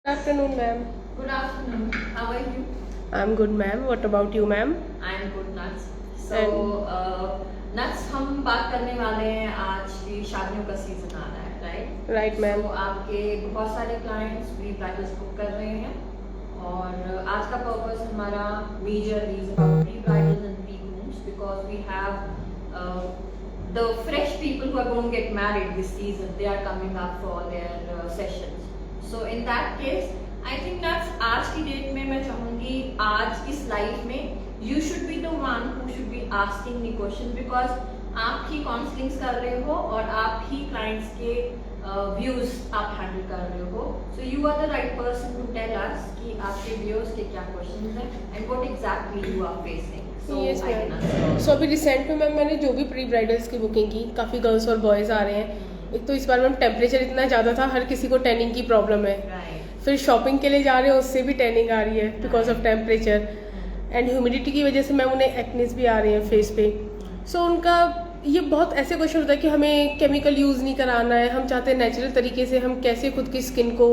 Good afternoon, ma'am. Good afternoon. How are you? I'm good, ma'am. What about you, ma'am? I am good, Nuts. So, Nuts, हम बात करने वाले हैं आज की शादियों का सीजन आ रहा है, राइट? Right, ma'am. So, आपके बहुत सारे क्लाइंट्स प्री ब्राइडल्स बुक कर रहे हैं और आज का पर्पस हमारा majorly is about pre bridals and pre grooms because we have the fresh people who are going to get married this season. They are coming up for their sessions. So in that case, I think that's आज की date में मैं चाहूँगी आज इस life में you should be the one who should be asking the questions because आप ही counsellings कर रहे हो और आप ही क्लाइंट्स के व्यूज आप हैंडल कर रहे हो. So you are the right person to tell us कि आपके व्यूज के क्या क्वेश्चंस हैं and what exactly you are facing. So Yes, I can ma'am. answer. So अभी रिसेंट में मैम मैंने जो भी प्री ब्राइडल्स की बुकिंग की काफ़ी गर्ल्स और बॉयज़ आ रहे हैं. एक तो इस बार मैम टेम्परेचर इतना ज़्यादा था, हर किसी को टैनिंग की प्रॉब्लम है. Right. फिर शॉपिंग के लिए जा रहे हैं उससे भी टैनिंग आ रही है because of temperature and humidity की वजह से मैम उन्हें एक्नेस भी आ रहे हैं फेस पे. सो उनका ये बहुत ऐसे क्वेश्चन होता है कि हमें केमिकल यूज़ नहीं कराना है, हम चाहते हैं नेचुरल तरीके से हम कैसे खुद की स्किन को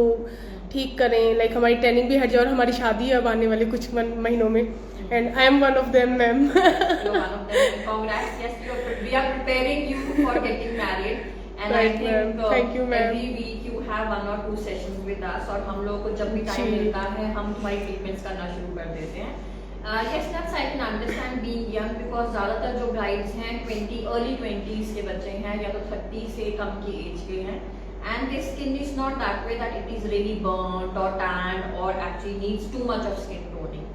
ठीक करें, लाइक हमारी टैनिंग भी हट जाए. और हमारी शादी है अब आने वाले कुछ महीनों में and I am one of them ma'am. You're one of them. Congrats. Yes, we are preparing you for getting married. And Right, I think ma'am. Thank you, ma'am. every week you have 1 or 2 sessions with us. और हम लोग को जब भी time जी. मिलता है हम तुम्हारी ट्रीटमेंट्स करना शुरू कर देते हैं. Yes, that's I can understand being young because ज़्यादातर जो brides हैं early 20s के बच्चे हैं या तो 30 से कम की एज के हैं. And their skin is not that way that it is really burnt or tanned or actually needs too much of skin toning.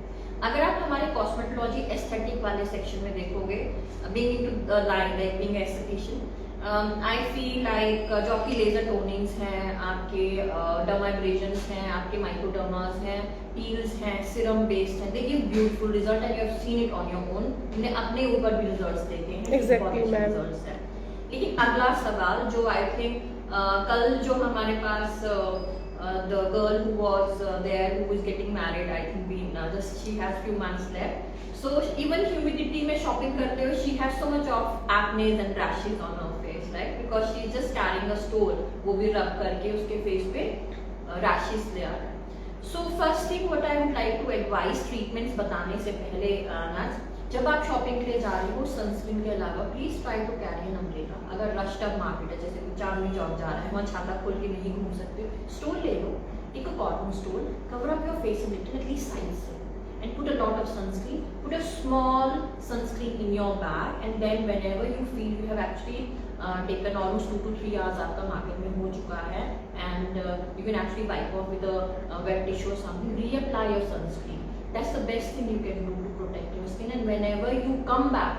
अगर आप हमारे कॉस्मेटोलॉजी एस्थेटिक वाले सेक्शन में देखोगे being into the line like being esthetician I feel like जो आपकी laser टोनिंग्स हैं, आपके डर्माब्रेशंस हैं, आपके माइक्रोडर्मास हैं, पील्स हैं, सीरम बेस्ड हैं, they give beautiful result and you have seen it on your own. हमने अपने ऊपर भी रिजल्ट्स देखे हैं. Exactly, ma'am. रिजल्ट्स हैं. लेकिन अगला सवाल जो आई थिंक कल जो हमारे पास the girl who was there who is getting married, I think just she has few months left. So even humidity में shopping करते हुए she has so much of acne and rashes on her face, right? Because she is just carrying a stole, वो भी rub करके उसके face पे rashes ले आ रहा है. So first thing what I would like to advise treatments बताने से पहले नाज, जब आप शॉपिंग के लिए जा रहे हो सनस्क्रीन के अलावा please try to carry an umbrella. अगर रश्ड अप मार्केट है जैसे कोई चांदनी चौक जा रहा है वहाँ छाता खोल के नहीं घूम सकते, स्टोल ले लो, एक cotton stole, cover up your face a little, at least size and put a lot of sunscreen, put a small sunscreen in your bag and then whenever you feel you have actually taken almost 2 to 3 hours आपका market में हो चुका है and you can actually wipe off with a wet tissue or something, reapply your sunscreen. That's the best thing you can do to protect your skin. And whenever you come back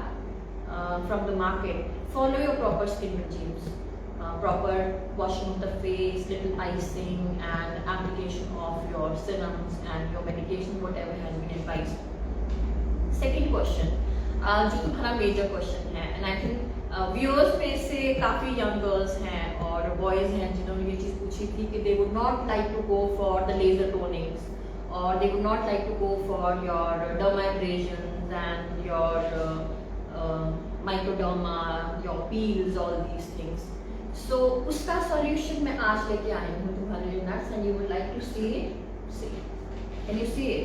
from the market, follow your proper skin regimes. Proper washing of the face, little icing and application of your serums and your medication, whatever has been advised. Second question, जो तुम्हारा major question है, and I think viewers में से काफ़ी young girls हैं और boys हैं जिन्होंने ये चीज़ पूछी थी कि they would not like to go for the laser tonings or they would not like to go for your dermabrasions and your microderma, your peels, all these things. So उसका solution मैं आज लेके आई हूँ तुम्हारे लिए nuts and you would like to see it. See, can you see it?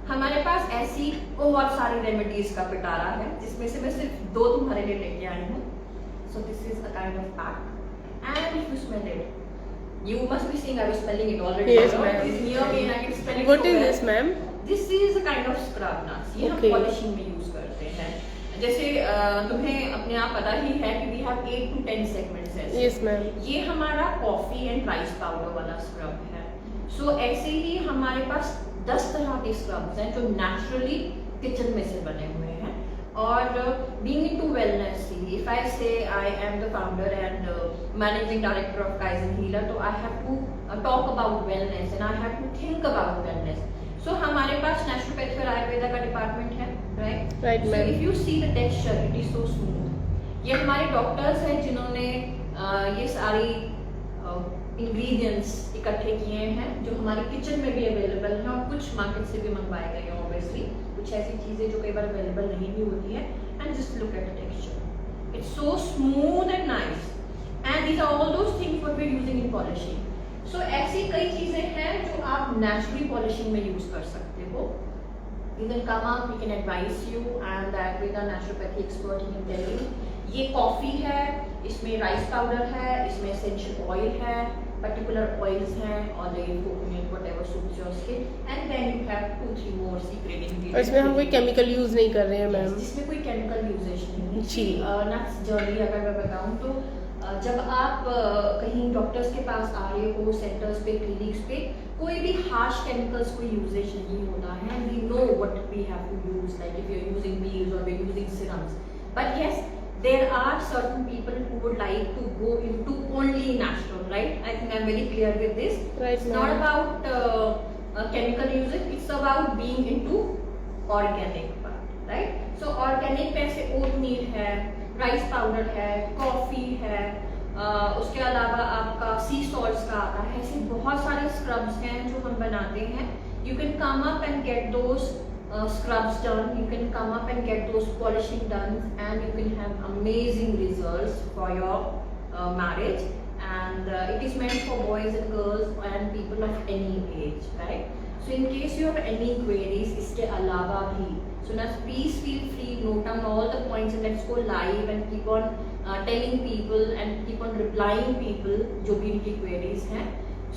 हमारे पास ऐसी बहुत सारी रेमेडीज का पिटारा है जिसमें से मैं सिर्फ 2 तुम्हारे लिए लेके आई हूँ. So this is a kind of pack and if you smell it, you must be seeing I was smelling it already. Yes, you know, ma'am. it is near me and I can smell it. What so is well. this, ma'am? This is a kind of scrub nuts. ये हम Okay. Polishing में use करते हैं. जैसे तुम्हें अपने आप पता ही है कि we have 8 to 10 segments ऐसे. Yes, ma'am. ये हमारा कॉफी एंड राइस पाउडर वाला स्क्रब है. सो ऐसे ही हमारे पास 10 तरह के स्क्रब्स हैं जो नेचुरली किचन में से बने हुए हैं. और being into wellness, if I say I am the founder and managing director of Kaizen Healer, तो I have to talk about wellness and I have to think about wellness. So हमारे पास naturopathy और आयुर्वेदा का department है, right? Right, So ma'am. if you see the texture, it is so smooth. ये हमारे doctors हैं जिन्होंने ये सारी इंग्रेडिएंट्स इकट्ठे किए हैं जो हमारे किचन में भी अवेलेबल हैं और कुछ मार्केट से भी मंगवाए गए हैं. ऑब्वियसली कुछ ऐसी चीजें जो कई बार अवेलेबल नहीं भी होती है. And just look at the texture, it's so smooth and nice and these are all those things what we are using in polishing. So ऐसी कई चीजें हैं जो आप नेचुरली पॉलिशिंग में यूज कर सकते हो. You can come up, we can advise you, and that with a naturopathy expert he can tell you. ये कॉफी है, इसमें राइस पाउडर है, इसमें एसेंशियल ऑयल है, पर्टिकुलर ऑयल्स हैं, olive, coconut, whatever suits your skin, and then you have 2-3 more secret और ingredients. इसमें हम कोई केमिकल यूज नहीं कर रहे हैं मैम. जिसमें कोई केमिकल यूजेज नहीं है. जी. नट्स जर्नी अगर मैं बताऊं तो जब आप कहीं डॉक्टर्स के पास आ रहे हो, सेंटर्स पे, क्लिनिक्स पे, कोई भी हार्श केमिकल्स कोई यूजेज नहीं होता है. We know what we have to use, like if you are using meals और we are using serums. But yes, there are certain people who would like to go into only natural, right? I think I'm very clear with this. Right, It's not about chemical usage, it's about being into organic part, right? So organic में से oatmeal है, rice powder है, coffee है, उसके अलावा आपका सी salts का आता है. ऐसे बहुत सारे स्क्रब्स हैं जो हम बनाते हैं. You can come up and get those scrubs done, you can come up and get those polishing done, and you can have amazing results for your marriage. And it is meant for boys and girls and people of any age, right? So in case you have any queries इसके अलावा भी, so now please feel free, note down all the points and let's go live and keep on telling people and keep on replying people जो भी इनकी queries हैं.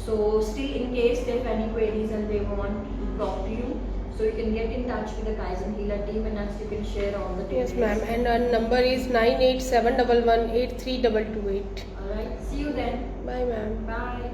So still in case they have any queries and they want to talk to you, so you can get in touch with the Kaizen Healer team and as you can share all the details. Yes ma'am, and our number is 9871183228. Alright, see you then. Bye ma'am. Bye.